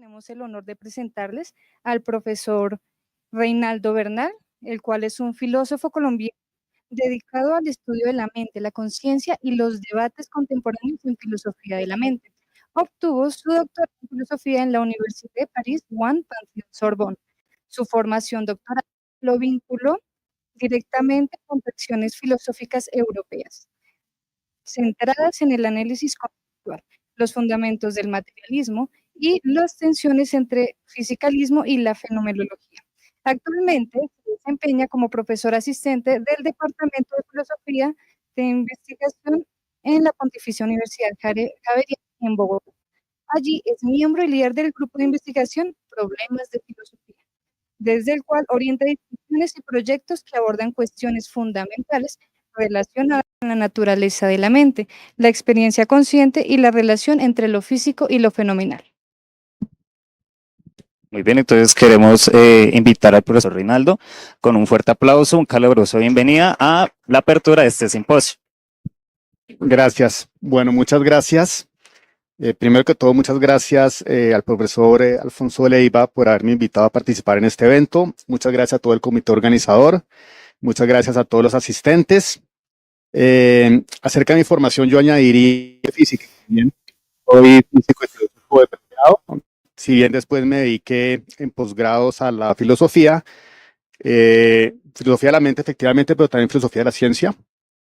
tenemos el honor de presentarles al profesor Reinaldo Bernal, el cual es un filósofo colombiano dedicado al estudio de la mente, la conciencia y los debates contemporáneos en filosofía de la mente. Obtuvo su doctorado en filosofía en la Universidad de París, One Sorbonne. Su formación doctoral lo vinculó directamente con acciones filosóficas europeas, centradas en el análisis conceptual, los fundamentos del materialismo y las tensiones entre fisicalismo y la fenomenología. Actualmente se desempeña como profesor asistente del Departamento de Filosofía de Investigación en la Pontificia Universidad Javeriana en Bogotá. Allí es miembro y líder del grupo de investigación Problemas de Filosofía, desde el cual orienta discusiones y proyectos que abordan cuestiones fundamentales relacionadas con la naturaleza de la mente, la experiencia consciente y la relación entre lo físico y lo fenomenal. Muy bien, entonces queremos invitar al profesor Reinaldo con un fuerte aplauso, un caluroso bienvenida a la apertura de este simposio. Gracias. Bueno, muchas gracias. Primero que todo, muchas gracias al profesor Alfonso Leiva por haberme invitado a participar en este evento. Muchas gracias a todo el comité organizador. Muchas gracias a todos los asistentes. Acerca de mi formación, yo añadiría física. Bien, soy físico y filósofo de pregrado. Si bien después me dediqué en posgrados a la filosofía de la mente efectivamente, pero también filosofía de la ciencia.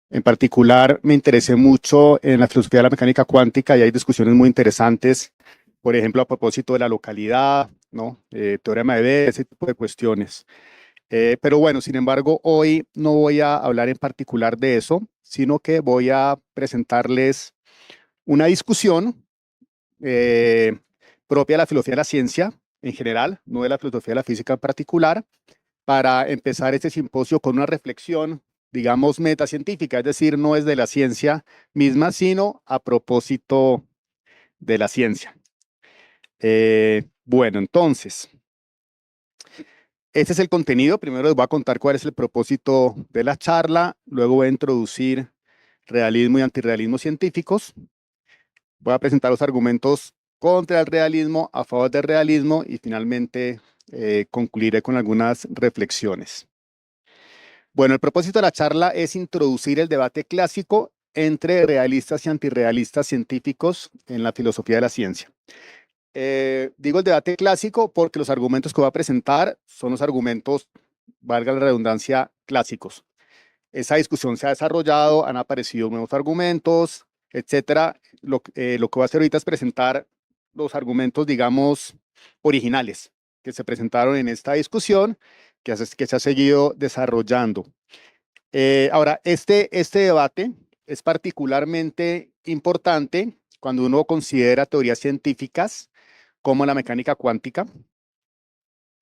En particular me interesé mucho en la filosofía de la mecánica cuántica y hay discusiones muy interesantes, por ejemplo, a propósito de la localidad, ¿no? Teorema de Weyl, ese tipo de cuestiones. Pero bueno, sin embargo, hoy no voy a hablar en particular de eso, sino que voy a presentarles una discusión propia de la filosofía de la ciencia en general, no de la filosofía de la física en particular, para empezar este simposio con una reflexión, digamos, metacientífica, es decir, no es de la ciencia misma, sino a propósito de la ciencia. Bueno, entonces, este es el contenido. Primero les voy a contar cuál es el propósito de la charla, luego voy a introducir realismo y antirrealismo científicos. Voy a presentar los argumentos contra el realismo, a favor del realismo y finalmente concluiré con algunas reflexiones. Bueno, el propósito de la charla es introducir el debate clásico entre realistas y antirrealistas científicos en la filosofía de la ciencia. Digo el debate clásico porque los argumentos que voy a presentar son los argumentos, valga la redundancia, clásicos. Esa discusión se ha desarrollado, han aparecido nuevos argumentos, etcétera. Lo que voy a hacer ahorita es presentar los argumentos, digamos, originales que se presentaron en esta discusión que se ha seguido desarrollando. Ahora, este debate es particularmente importante cuando uno considera teorías científicas como la mecánica cuántica,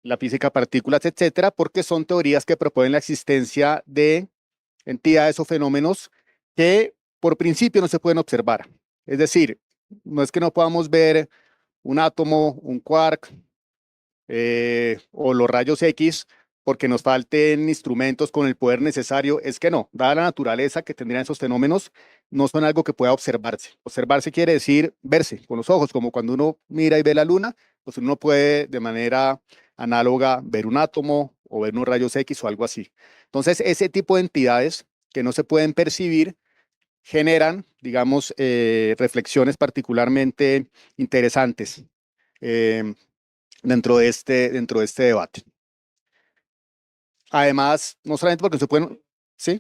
la física de partículas, etcétera, porque son teorías que proponen la existencia de entidades o fenómenos que por principio no se pueden observar. Es decir, no es que no podamos ver un átomo, un quark o los rayos X porque nos falten instrumentos con el poder necesario, es que no, dada la naturaleza que tendrían esos fenómenos, no son algo que pueda observarse. Observarse quiere decir verse con los ojos, como cuando uno mira y ve la luna, pues uno puede de manera análoga ver un átomo o ver unos rayos X o algo así. Entonces, ese tipo de entidades que no se pueden percibir generan, digamos, reflexiones particularmente interesantes dentro de este debate. Además, no solamente porque se pueden... ¿Sí?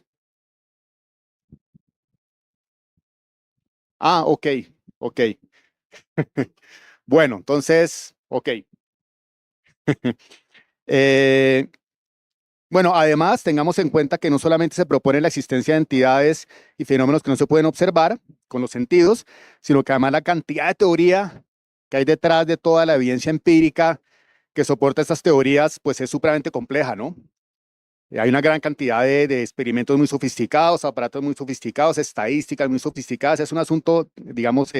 Ah, ok. Bueno, entonces, ok. Bueno, además, tengamos en cuenta que no solamente se propone la existencia de entidades y fenómenos que no se pueden observar con los sentidos, sino que además la cantidad de teoría que hay detrás de toda la evidencia empírica que soporta estas teorías, pues es supremamente compleja, ¿no? Hay una gran cantidad de experimentos muy sofisticados, aparatos muy sofisticados, estadísticas muy sofisticadas. Es un asunto, digamos,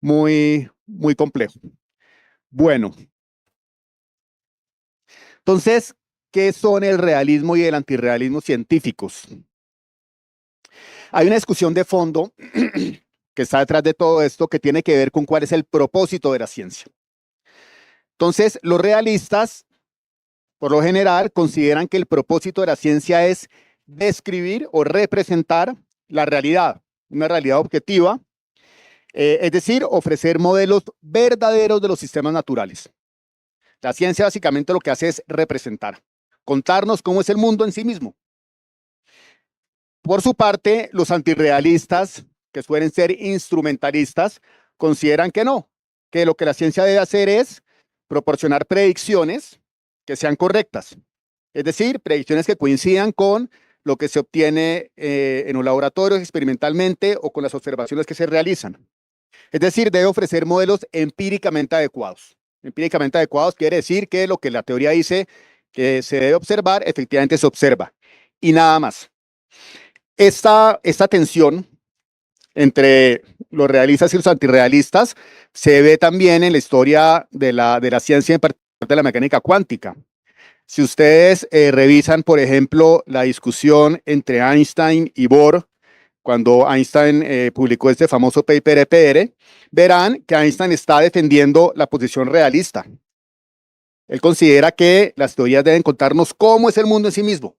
muy complejo. Bueno, entonces, ¿qué son el realismo y el antirrealismo científicos? Hay una discusión de fondo que está detrás de todo esto que tiene que ver con cuál es el propósito de la ciencia. Entonces, los realistas, por lo general, consideran que el propósito de la ciencia es describir o representar la realidad, una realidad objetiva, es decir, ofrecer modelos verdaderos de los sistemas naturales. La ciencia básicamente lo que hace es representar, contarnos cómo es el mundo en sí mismo. Por su parte, los antirrealistas, que suelen ser instrumentalistas, consideran que no, que lo que la ciencia debe hacer es proporcionar predicciones que sean correctas, es decir, predicciones que coincidan con lo que se obtiene en los laboratorios experimentalmente o con las observaciones que se realizan. Es decir, debe ofrecer modelos empíricamente adecuados. Empíricamente adecuados quiere decir que lo que la teoría dice que se debe observar, efectivamente se observa. Y nada más. Esta tensión entre los realistas y los antirrealistas se ve también en la historia de la ciencia, en particular de la mecánica cuántica. Si ustedes revisan, por ejemplo, la discusión entre Einstein y Bohr, cuando Einstein publicó este famoso paper EPR, verán que Einstein está defendiendo la posición realista. Él considera que las teorías deben contarnos cómo es el mundo en sí mismo,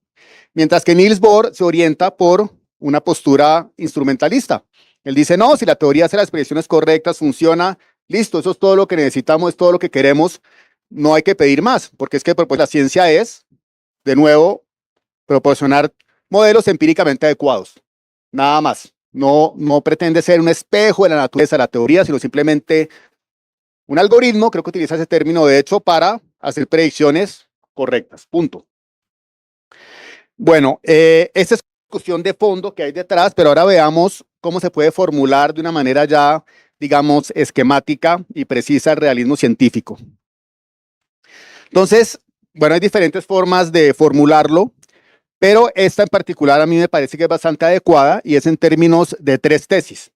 mientras que Niels Bohr se orienta por una postura instrumentalista. Él dice, no, si la teoría hace las predicciones correctas, funciona, listo, eso es todo lo que necesitamos, es todo lo que queremos, no hay que pedir más, porque es que pues, la ciencia es, de nuevo, proporcionar modelos empíricamente adecuados. Nada más. No pretende ser un espejo de la naturaleza de la teoría, sino simplemente un algoritmo, creo que utiliza ese término de hecho, para hacer predicciones correctas. Punto. Bueno, esta es la discusión de fondo que hay detrás, pero ahora veamos cómo se puede formular de una manera ya, digamos, esquemática y precisa el realismo científico. Entonces, bueno, hay diferentes formas de formularlo. Pero esta en particular a mí me parece que es bastante adecuada y es en términos de tres tesis.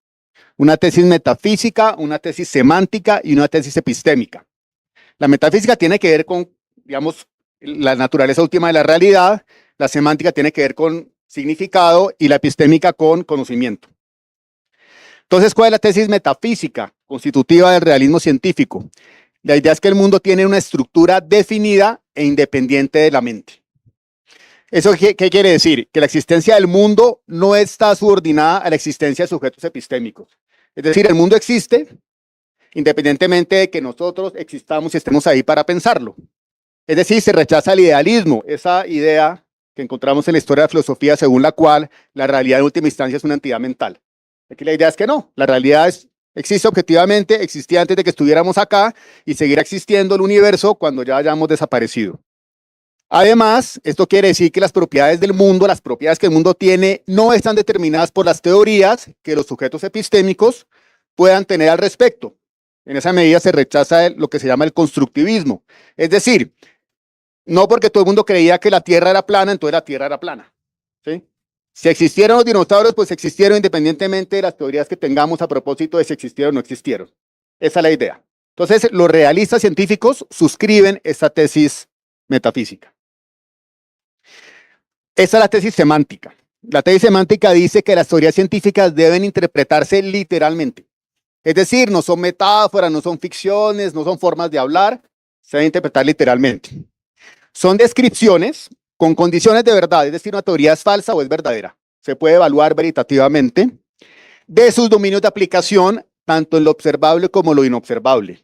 Una tesis metafísica, una tesis semántica y una tesis epistémica. La metafísica tiene que ver con, digamos, la naturaleza última de la realidad, la semántica tiene que ver con significado y la epistémica con conocimiento. Entonces, ¿cuál es la tesis metafísica constitutiva del realismo científico? La idea es que el mundo tiene una estructura definida e independiente de la mente. ¿Eso qué quiere decir? Que la existencia del mundo no está subordinada a la existencia de sujetos epistémicos. Es decir, el mundo existe independientemente de que nosotros existamos y estemos ahí para pensarlo. Es decir, se rechaza el idealismo, esa idea que encontramos en la historia de la filosofía según la cual la realidad en última instancia es una entidad mental. Aquí la idea es que no, la realidad existe objetivamente, existía antes de que estuviéramos acá y seguirá existiendo el universo cuando ya hayamos desaparecido. Además, esto quiere decir que las propiedades del mundo, las propiedades que el mundo tiene, no están determinadas por las teorías que los sujetos epistémicos puedan tener al respecto. En esa medida se rechaza lo que se llama el constructivismo. Es decir, no porque todo el mundo creía que la Tierra era plana, entonces la Tierra era plana. ¿Sí? Si existieron los dinosaurios, pues existieron independientemente de las teorías que tengamos a propósito de si existieron o no existieron. Esa es la idea. Entonces, los realistas científicos suscriben esta tesis metafísica. Esa es la tesis semántica. La tesis semántica dice que las teorías científicas deben interpretarse literalmente. Es decir, no son metáforas, no son ficciones, no son formas de hablar, se deben interpretar literalmente. Son descripciones con condiciones de verdad, es decir, una teoría es falsa o es verdadera. Se puede evaluar veritativamente de sus dominios de aplicación, tanto en lo observable como en lo inobservable.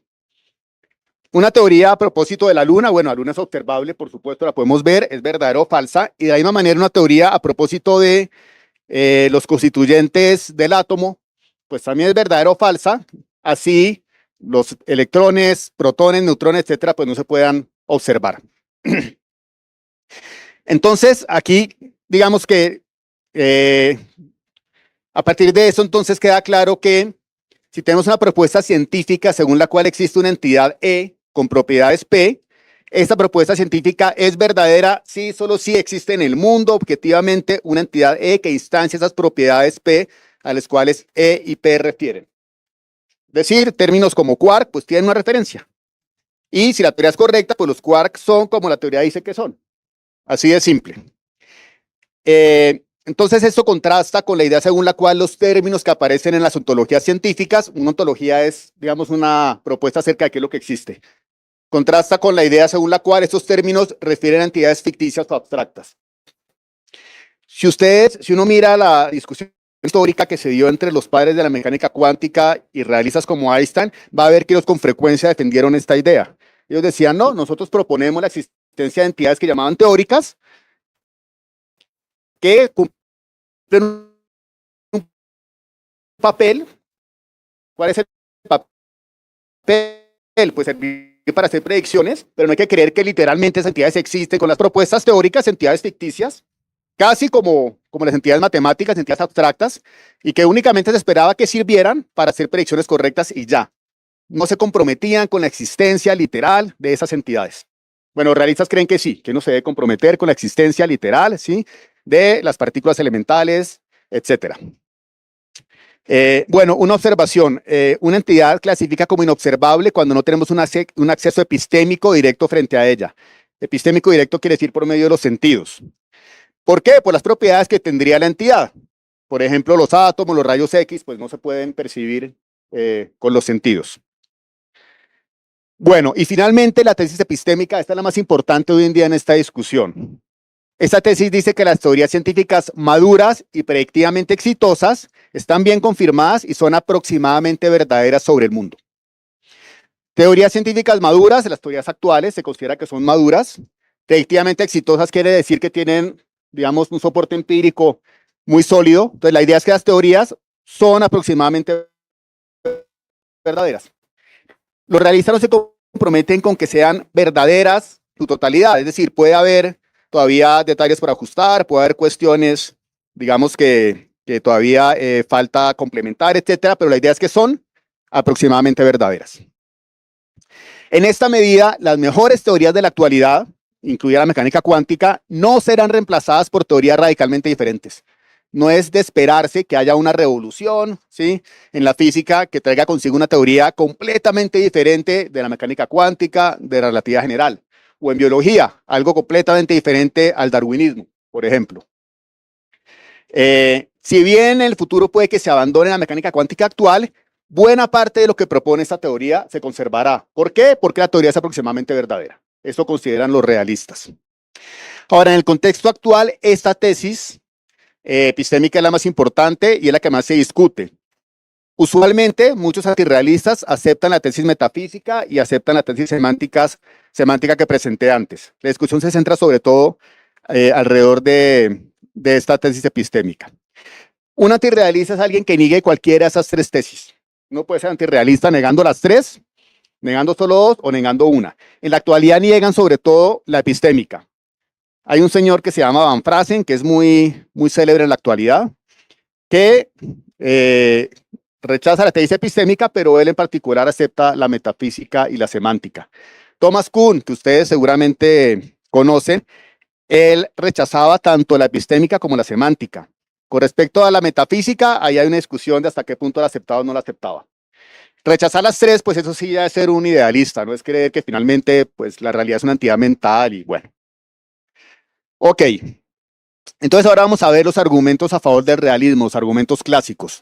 Una teoría a propósito de la Luna, bueno, la Luna es observable, por supuesto, la podemos ver, es verdadera o falsa, y de la misma manera una teoría a propósito de los constituyentes del átomo, pues también es verdadera o falsa, así los electrones, protones, neutrones, etcétera, pues no se puedan observar. Entonces, aquí, digamos que a partir de eso, entonces queda claro que si tenemos una propuesta científica según la cual existe una entidad E con propiedades P, esta propuesta científica es verdadera si solo si existe en el mundo objetivamente una entidad E que instancia esas propiedades P a las cuales E y P refieren. Es decir, términos como quark pues tienen una referencia. Y si la teoría es correcta, pues los quarks son como la teoría dice que son. Así de simple. Entonces esto contrasta con la idea según la cual los términos que aparecen en las ontologías científicas, una ontología es, digamos, una propuesta acerca de qué es lo que existe. Contrasta con la idea según la cual estos términos refieren a entidades ficticias o abstractas. Si uno mira la discusión histórica que se dio entre los padres de la mecánica cuántica y realistas como Einstein, va a ver que ellos con frecuencia defendieron esta idea. Ellos decían, no, nosotros proponemos la existencia de entidades que llamaban teóricas, que cumplen un papel. ¿Cuál es el papel? Pues servir para hacer predicciones, pero no hay que creer que literalmente esas entidades existen. Con las propuestas teóricas, entidades ficticias, casi como las entidades matemáticas, entidades abstractas, y que únicamente se esperaba que sirvieran para hacer predicciones correctas y ya. No se comprometían con la existencia literal de esas entidades. Bueno, realistas creen que sí, que uno se debe comprometer con la existencia literal, ¿sí?, de las partículas elementales, etcétera. Bueno, una observación. Una entidad clasifica como inobservable cuando no tenemos un acceso epistémico directo frente a ella. Epistémico directo quiere decir por medio de los sentidos. ¿Por qué? Por las propiedades que tendría la entidad. Por ejemplo, los átomos, los rayos X, pues no se pueden percibir con los sentidos. Bueno, y finalmente la tesis epistémica, esta es la más importante hoy en día en esta discusión. Esta tesis dice que las teorías científicas maduras y predictivamente exitosas están bien confirmadas y son aproximadamente verdaderas sobre el mundo. Teorías científicas maduras, las teorías actuales se considera que son maduras. Predictivamente exitosas quiere decir que tienen, digamos, un soporte empírico muy sólido. Entonces la idea es que las teorías son aproximadamente verdaderas. Los realistas no se comprometen con que sean verdaderas su totalidad, es decir, puede haber todavía detalles por ajustar, puede haber cuestiones, digamos, que todavía falta complementar, etcétera, pero la idea es que son aproximadamente verdaderas. En esta medida, las mejores teorías de la actualidad, incluida la mecánica cuántica, no serán reemplazadas por teorías radicalmente diferentes. No es de esperarse que haya una revolución, ¿sí?, en la física que traiga consigo una teoría completamente diferente de la mecánica cuántica, de la relatividad general. O en biología, algo completamente diferente al darwinismo, por ejemplo. Si bien en el futuro puede que se abandone la mecánica cuántica actual, buena parte de lo que propone esta teoría se conservará. ¿Por qué? Porque la teoría es aproximadamente verdadera. Eso consideran los realistas. Ahora, en el contexto actual, esta tesis epistémica es la más importante y es la que más se discute. Usualmente, muchos antirrealistas aceptan la tesis metafísica y aceptan la tesis semántica que presenté antes. La discusión se centra sobre todo alrededor de esta tesis epistémica. Un antirrealista es alguien que niegue cualquiera de esas tres tesis. Uno puede ser antirrealista negando las tres, negando solo dos o negando una. En la actualidad niegan sobre todo la epistémica. Hay un señor que se llama Van Fraassen, que es muy célebre en la actualidad, que rechaza la tesis epistémica, pero él en particular acepta la metafísica y la semántica. Thomas Kuhn, que ustedes seguramente conocen, él rechazaba tanto la epistémica como la semántica. Con respecto a la metafísica, ahí hay una discusión de hasta qué punto la aceptaba o no la aceptaba. Rechazar las tres, pues eso sí ya es ser un idealista, no es creer que finalmente pues la realidad es una entidad mental y bueno. Ok, entonces ahora vamos a ver los argumentos a favor del realismo, los argumentos clásicos.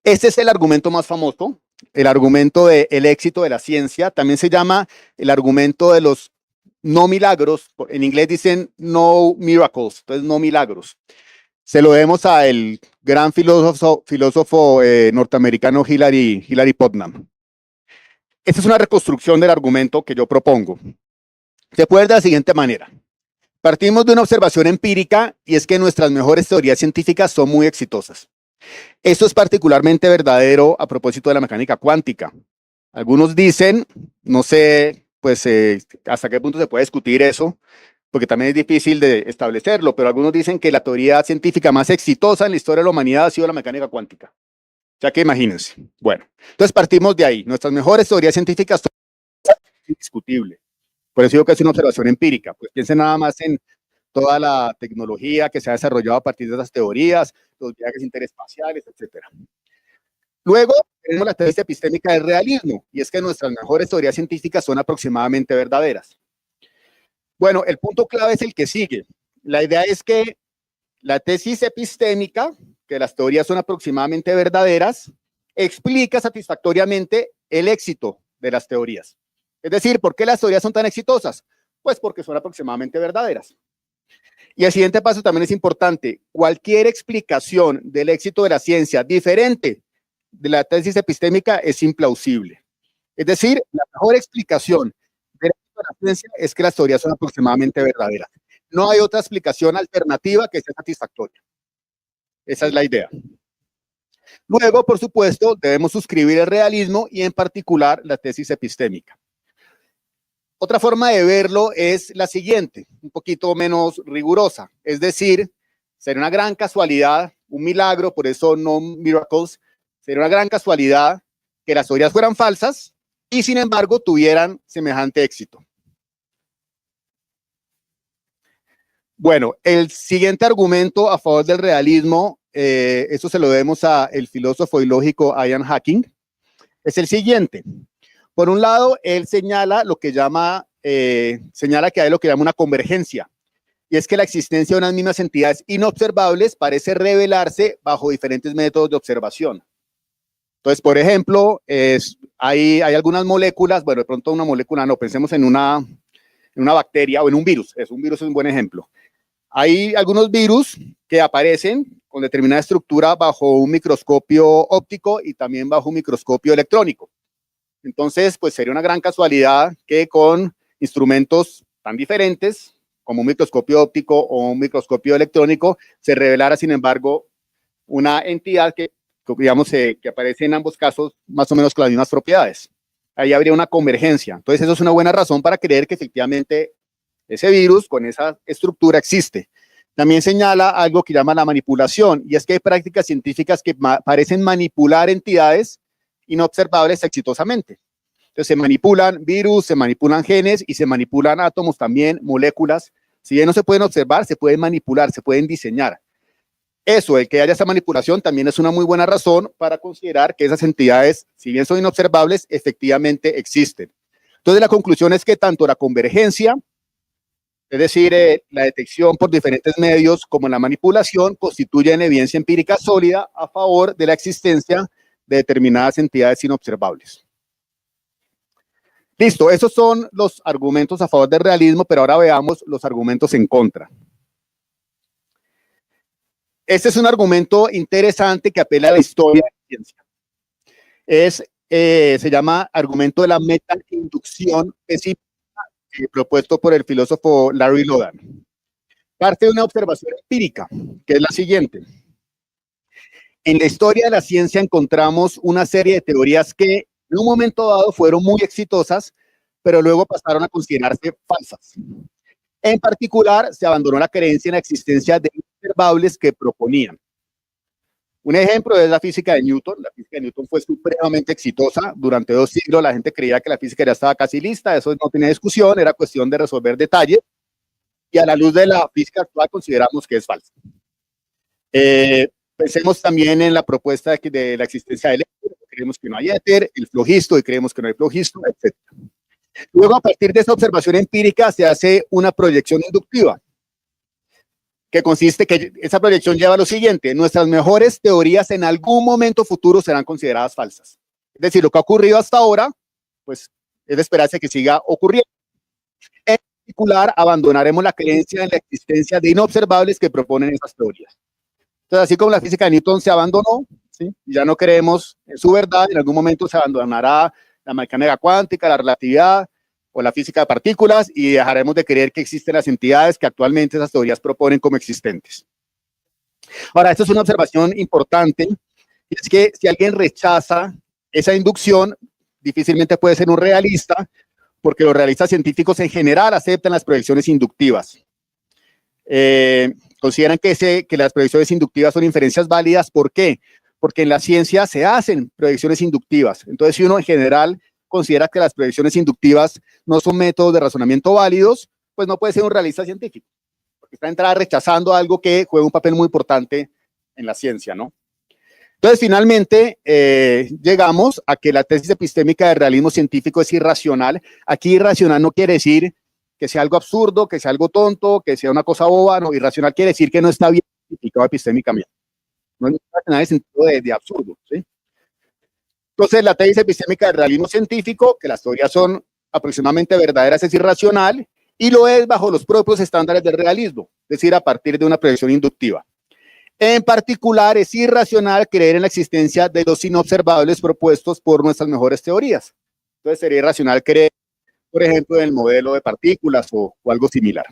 Este es el argumento más famoso, el argumento del éxito de la ciencia, también se llama el argumento de los no milagros, en inglés dicen no miracles, entonces no milagros. Se lo debemos al gran filósofo norteamericano Hilary Putnam. Esta es una reconstrucción del argumento que yo propongo. Se puede ver de la siguiente manera. Partimos de una observación empírica y es que nuestras mejores teorías científicas son muy exitosas. Esto es particularmente verdadero a propósito de la mecánica cuántica. Algunos dicen, no sé, pues hasta qué punto se puede discutir eso, porque también es difícil de establecerlo, pero algunos dicen que la teoría científica más exitosa en la historia de la humanidad ha sido la mecánica cuántica. Ya que imagínense. Bueno, entonces partimos de ahí. Nuestras mejores teorías científicas son indiscutibles. Por eso digo que es una observación empírica. Pues piensen nada más en toda la tecnología que se ha desarrollado a partir de esas teorías, los viajes interespaciales, etc. Luego tenemos la tesis epistémica del realismo, y es que nuestras mejores teorías científicas son aproximadamente verdaderas. Bueno, el punto clave es el que sigue. La idea es que la tesis epistémica, que las teorías son aproximadamente verdaderas, explica satisfactoriamente el éxito de las teorías. Es decir, ¿por qué las teorías son tan exitosas? Pues porque son aproximadamente verdaderas. Y el siguiente paso también es importante. Cualquier explicación del éxito de la ciencia diferente de la tesis epistémica es implausible. Es decir, la mejor explicación del éxito de la ciencia es que las teorías son aproximadamente verdaderas. No hay otra explicación alternativa que sea satisfactoria. Esa es la idea. Luego, por supuesto, debemos suscribir el realismo y en particular la tesis epistémica. Otra forma de verlo es la siguiente, un poquito menos rigurosa. Es decir, sería una gran casualidad, un milagro, por eso no miracles, sería una gran casualidad que las teorías fueran falsas y sin embargo tuvieran semejante éxito. Bueno, el siguiente argumento a favor del realismo, esto se lo debemos al filósofo y lógico Ian Hacking, es el siguiente. Por un lado, él señala lo que llama, señala que hay lo que llama una convergencia, y es que la existencia de unas mismas entidades inobservables parece revelarse bajo diferentes métodos de observación. Entonces, por ejemplo, hay algunas moléculas, bueno, de pronto una molécula, no, pensemos en una bacteria o en un virus. Un virus es un buen ejemplo. Hay algunos virus que aparecen con determinada estructura bajo un microscopio óptico y también bajo un microscopio electrónico. Entonces, pues sería una gran casualidad que con instrumentos tan diferentes como un microscopio óptico o un microscopio electrónico se revelara, sin embargo, una entidad que digamos, que aparece en ambos casos más o menos con las mismas propiedades. Ahí habría una convergencia. Entonces, eso es una buena razón para creer que efectivamente ese virus con esa estructura existe. También señala algo que llama la manipulación, y es que hay prácticas científicas que parecen manipular entidades inobservables exitosamente. Entonces, se manipulan virus, se manipulan genes y se manipulan átomos también, moléculas. Si bien no se pueden observar, se pueden manipular, se pueden diseñar. Eso, el que haya esa manipulación, también es una muy buena razón para considerar que esas entidades, si bien son inobservables, efectivamente existen. Entonces, la conclusión es que tanto la convergencia, es decir, la detección por diferentes medios, como la manipulación, constituyen evidencia empírica sólida a favor de la existencia de determinadas entidades inobservables. Listo, esos son los argumentos a favor del realismo, pero ahora veamos los argumentos en contra. Este es un argumento interesante que apela a la historia de la ciencia. Se llama argumento de la metainducción específica propuesto por el filósofo Larry Lodan. Parte de una observación empírica, que es la siguiente. En la historia de la ciencia encontramos una serie de teorías que en un momento dado fueron muy exitosas, pero luego pasaron a considerarse falsas. En particular, se abandonó la creencia en la existencia de inobservables que proponían. Un ejemplo es la física de Newton. La física de Newton fue supremamente exitosa. Durante 2 siglos la gente creía que la física ya estaba casi lista. Eso no tenía discusión, era cuestión de resolver detalles. Y a la luz de la física actual consideramos que es falsa. Pensemos también en la propuesta de la existencia del éter. Creemos que no hay éter, el flogisto, y creemos que no hay flogisto, etc. Luego, a partir de esta observación empírica, se hace una proyección inductiva, que consiste que esa proyección lleva a lo siguiente: nuestras mejores teorías en algún momento futuro serán consideradas falsas. Es decir, lo que ha ocurrido hasta ahora, pues es de esperarse que siga ocurriendo. En particular, abandonaremos la creencia en la existencia de inobservables que proponen esas teorías. Entonces, así como la física de Newton se abandonó, ¿sí? Ya no creemos en su verdad, en algún momento se abandonará la mecánica cuántica, la relatividad o la física de partículas, y dejaremos de creer que existen las entidades que actualmente esas teorías proponen como existentes. Ahora, esto es una observación importante, y es que si alguien rechaza esa inducción, difícilmente puede ser un realista, porque los realistas científicos en general aceptan las proyecciones inductivas. Consideran que las proyecciones inductivas son inferencias válidas. ¿Por qué? Porque en la ciencia se hacen proyecciones inductivas. Entonces, si uno en general considera que las proyecciones inductivas no son métodos de razonamiento válidos, pues no puede ser un realista científico, porque está de entrada rechazando algo que juega un papel muy importante en la ciencia, ¿no? Entonces, finalmente, llegamos a que la tesis epistémica del realismo científico es irracional. Aquí irracional no quiere decir que sea algo absurdo, que sea algo tonto, que sea una cosa boba. No, irracional quiere decir que no está bien justificado epistémicamente. No es irracional en el sentido de absurdo, ¿sí? Entonces, la tesis epistémica del realismo científico, que las teorías son aproximadamente verdaderas es irracional y lo es bajo los propios estándares del realismo, es decir, a partir de una proyección inductiva. En particular, es irracional creer en la existencia de los inobservables propuestos por nuestras mejores teorías. Entonces, sería irracional creer, por ejemplo, en el modelo de partículas o algo similar.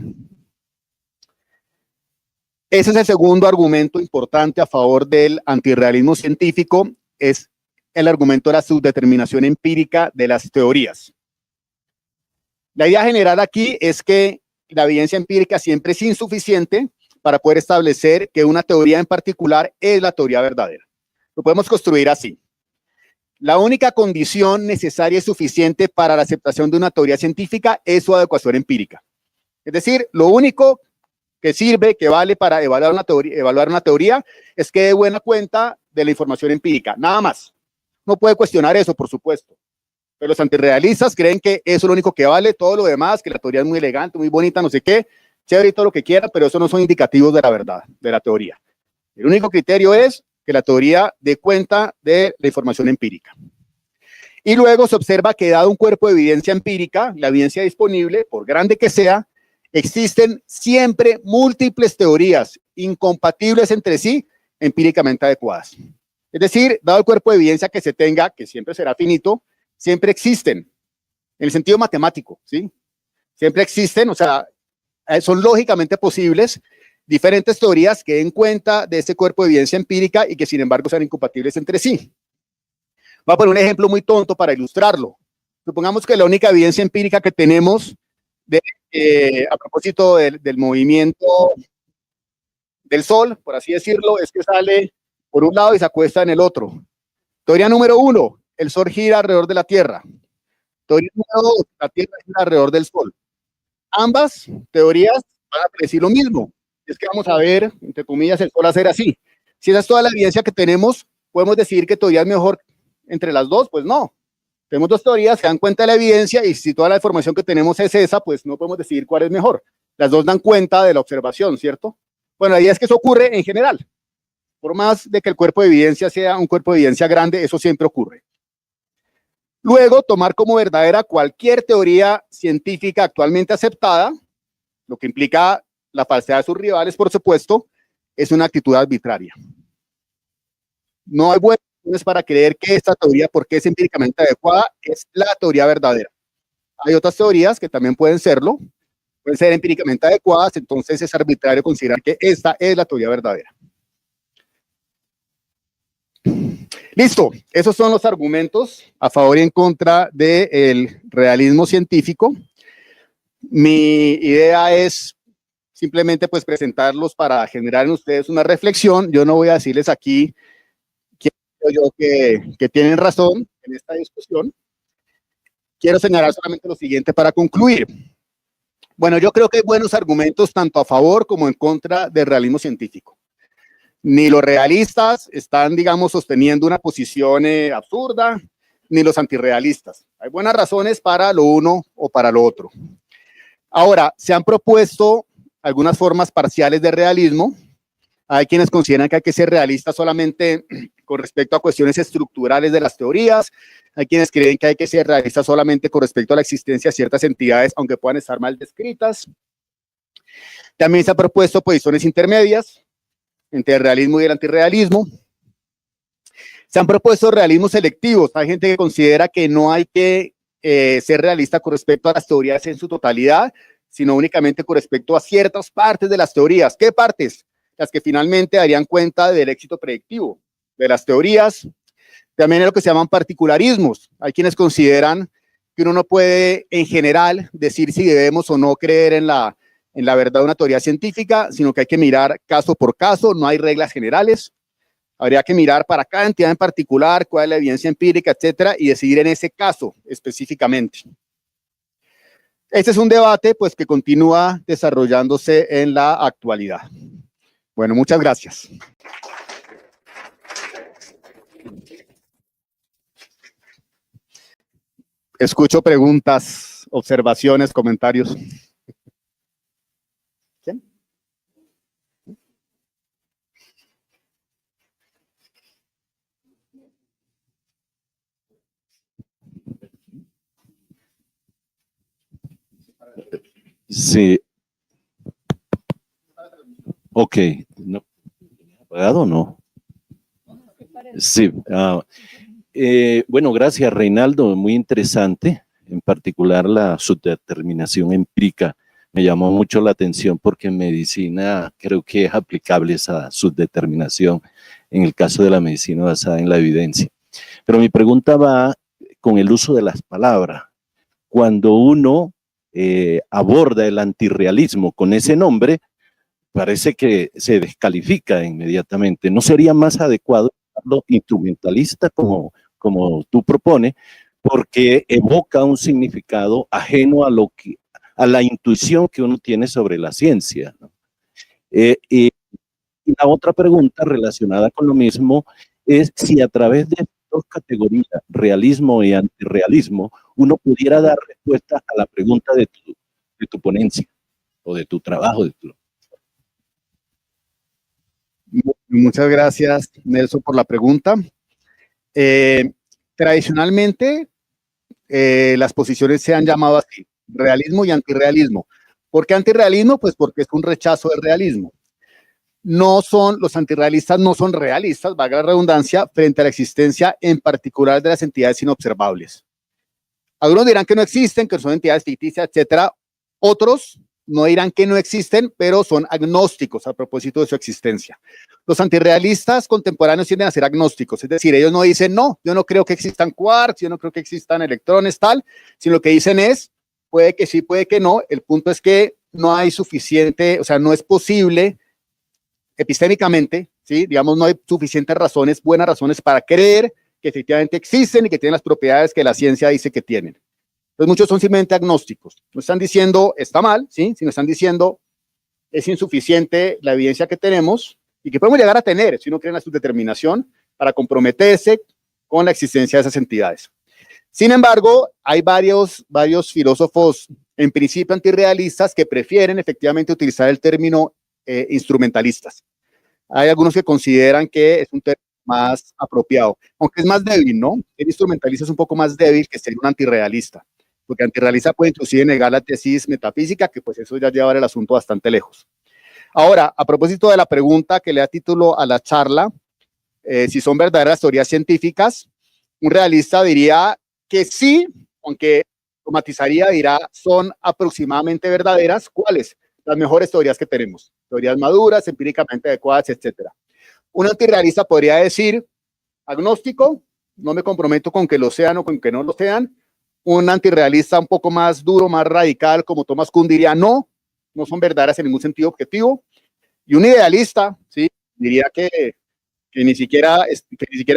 Ese es el segundo argumento importante a favor del antirrealismo científico, es el argumento de la subdeterminación empírica de las teorías. La idea general aquí es que la evidencia empírica siempre es insuficiente para poder establecer que una teoría en particular es la teoría verdadera. Lo podemos construir así. La única condición necesaria y suficiente para la aceptación de una teoría científica es su adecuación empírica. Es decir, lo único que sirve, que vale para evaluar una teoría es que dé buena cuenta de la información empírica, nada más. No puede cuestionar eso, por supuesto. Pero los antirrealistas creen que eso es lo único que vale, todo lo demás, que la teoría es muy elegante, muy bonita, no sé qué, chévere y todo lo que quiera, pero eso no son indicativos de la verdad, de la teoría. El único criterio es que la teoría dé cuenta de la información empírica. Y luego se observa que dado un cuerpo de evidencia empírica, la evidencia disponible, por grande que sea, existen siempre múltiples teorías incompatibles entre sí, empíricamente adecuadas. Es decir, dado el cuerpo de evidencia que se tenga, que siempre será finito, siempre existen, en el sentido matemático, ¿sí? Siempre existen, o sea, son lógicamente posibles diferentes teorías que den cuenta de este cuerpo de evidencia empírica y que sin embargo sean incompatibles entre sí. Voy a poner un ejemplo muy tonto para ilustrarlo. Supongamos que la única evidencia empírica que tenemos a propósito del movimiento del Sol, por así decirlo, es que sale por un lado y se acuesta en el otro. Teoría número 1, el Sol gira alrededor de la Tierra. Teoría número 2, la Tierra gira alrededor del Sol. Ambas teorías van a predecir lo mismo. Es que vamos a ver, entre comillas, el Sol hacer así. Si esa es toda la evidencia que tenemos, ¿podemos decir que teoría es mejor entre las dos? Pues no. Tenemos dos teorías que dan cuenta de la evidencia y si toda la información que tenemos es esa, pues no podemos decidir cuál es mejor. Las dos dan cuenta de la observación, ¿cierto? Bueno, la idea es que eso ocurre en general. Por más de que el cuerpo de evidencia sea un cuerpo de evidencia grande, eso siempre ocurre. Luego, tomar como verdadera cualquier teoría científica actualmente aceptada, lo que implica la falsedad de sus rivales, por supuesto, es una actitud arbitraria. No hay buenas razones para creer que esta teoría, porque es empíricamente adecuada, es la teoría verdadera. Hay otras teorías que también pueden serlo, pueden ser empíricamente adecuadas, entonces es arbitrario considerar que esta es la teoría verdadera. Listo, esos son los argumentos a favor y en contra del realismo científico. Mi idea es simplemente pues presentarlos para generar en ustedes una reflexión. Yo no voy a decirles aquí que tienen razón en esta discusión. Quiero señalar solamente lo siguiente para concluir. Bueno, yo creo que hay buenos argumentos tanto a favor como en contra del realismo científico. Ni los realistas están, digamos, sosteniendo una posición absurda, ni los antirrealistas. Hay buenas razones para lo uno o para lo otro. Ahora, se han propuesto algunas formas parciales de realismo. Hay quienes consideran que hay que ser realista solamente con respecto a cuestiones estructurales de las teorías. Hay quienes creen que hay que ser realista solamente con respecto a la existencia de ciertas entidades, aunque puedan estar mal descritas. También se han propuesto posiciones intermedias entre el realismo y el antirrealismo. Se han propuesto realismos selectivos. Hay gente que considera que no hay que ser realista con respecto a las teorías en su totalidad, sino únicamente con respecto a ciertas partes de las teorías. ¿Qué partes? Las que finalmente darían cuenta del éxito predictivo de las teorías. También hay lo que se llaman particularismos. Hay quienes consideran que uno no puede en general decir si debemos o no creer en la verdad de una teoría científica, sino que hay que mirar caso por caso, no hay reglas generales. Habría que mirar para cada entidad en particular cuál es la evidencia empírica, etcétera, y decidir en ese caso específicamente. Este es un debate pues, que continúa desarrollándose en la actualidad. Bueno, muchas gracias. Escucho preguntas, observaciones, comentarios. ¿Quién? Sí. Ok. ¿No? ¿Apagado o no? Sí. Bueno, gracias, Reinaldo. Muy interesante. En particular, la subdeterminación empírica me llamó mucho la atención porque en medicina creo que es aplicable esa subdeterminación en el caso de la medicina basada en la evidencia. Pero mi pregunta va con el uso de las palabras. Cuando uno aborda el antirrealismo con ese nombre, parece que se descalifica inmediatamente. ¿No sería más adecuado llamarlo instrumentalista como tú propones? Porque evoca un significado ajeno a la intuición que uno tiene sobre la ciencia, ¿no? Y la otra pregunta relacionada con lo mismo es si a través de dos categorías, realismo y antirrealismo, uno pudiera dar respuesta a la pregunta de tu ponencia o de tu trabajo. Muchas gracias, Nelson, por la pregunta. Tradicionalmente, las posiciones se han llamado así, realismo y antirrealismo. ¿Por qué antirrealismo? Pues porque es un rechazo del realismo. Los antirrealistas no son realistas, valga la redundancia, frente a la existencia en particular de las entidades inobservables. Algunos dirán que no existen, que son entidades ficticias, etcétera. Otros no dirán que no existen, pero son agnósticos a propósito de su existencia. Los antirrealistas contemporáneos tienden a ser agnósticos, es decir, ellos no dicen, no, yo no creo que existan quarks, yo no creo que existan electrones, tal, sino lo que dicen es, puede que sí, puede que no, el punto es que no hay suficiente, o sea, no es posible epistémicamente, ¿sí? Digamos, no hay suficientes razones, buenas razones para creer que efectivamente existen y que tienen las propiedades que la ciencia dice que tienen. Entonces muchos son simplemente agnósticos, no están diciendo está mal, ¿sí? Sino están diciendo es insuficiente la evidencia que tenemos y que podemos llegar a tener si uno cree en la subdeterminación para comprometerse con la existencia de esas entidades. Sin embargo, hay varios filósofos en principio antirrealistas que prefieren efectivamente utilizar el término instrumentalistas. Hay algunos que consideran que es un término más apropiado, aunque es más débil, ¿no? El instrumentalista es un poco más débil que ser un antirrealista, porque antirrealista puede inclusive negar la tesis metafísica, que pues eso ya lleva el asunto bastante lejos. Ahora, a propósito de la pregunta que le da título a la charla, si son verdaderas teorías científicas, un realista diría que sí, aunque automatizaría, dirá, son aproximadamente verdaderas. ¿Cuáles? Las mejores teorías que tenemos, teorías maduras, empíricamente adecuadas, etcétera. Un antirrealista podría decir, agnóstico, no me comprometo con que lo sean o con que no lo sean. Un antirrealista un poco más duro, más radical, como Thomas Kuhn diría, no son verdaderas en ningún sentido objetivo. Y un idealista, ¿sí? Diría que ni siquiera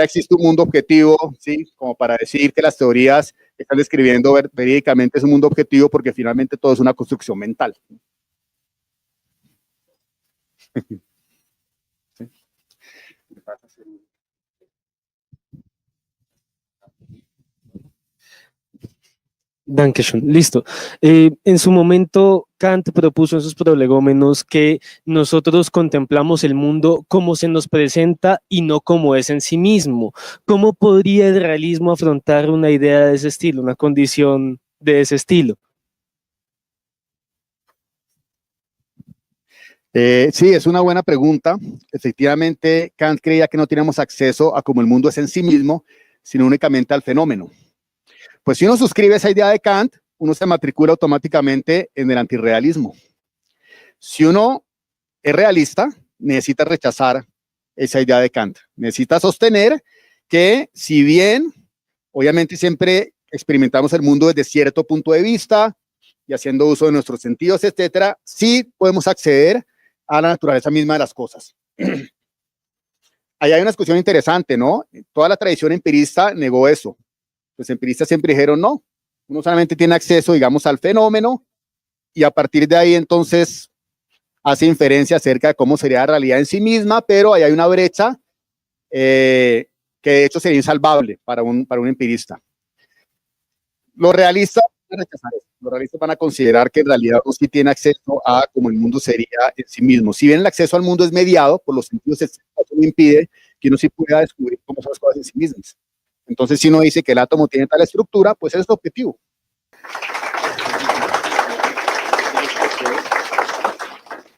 existe un mundo objetivo, ¿sí? Como para decir que las teorías que están describiendo verídicamente es un mundo objetivo, porque finalmente todo es una construcción mental. ¿Sí? Dankeschön, listo. En su momento, Kant propuso en sus prolegómenos que nosotros contemplamos el mundo como se nos presenta y no como es en sí mismo. ¿Cómo podría el realismo afrontar una idea de ese estilo, una condición de ese estilo? Sí, es una buena pregunta. Efectivamente, Kant creía que no teníamos acceso a cómo el mundo es en sí mismo, sino únicamente al fenómeno. Pues si uno suscribe esa idea de Kant, uno se matricula automáticamente en el antirrealismo. Si uno es realista, necesita rechazar esa idea de Kant. Necesita sostener que si bien, obviamente siempre experimentamos el mundo desde cierto punto de vista y haciendo uso de nuestros sentidos, etcétera, sí podemos acceder a la naturaleza misma de las cosas. Ahí hay una discusión interesante, ¿no? Toda la tradición empirista negó eso. Los empiristas siempre dijeron no, uno solamente tiene acceso, digamos, al fenómeno y a partir de ahí entonces hace inferencia acerca de cómo sería la realidad en sí misma, pero ahí hay una brecha que de hecho sería insalvable para un empirista. Los realistas van a rechazar eso. Los realistas van a considerar que en realidad uno sí tiene acceso a cómo el mundo sería en sí mismo. Si bien el acceso al mundo es mediado por los sentidos, eso no impide que uno sí pueda descubrir cómo son las cosas en sí mismas. Entonces, si uno dice que el átomo tiene tal estructura, pues es objetivo.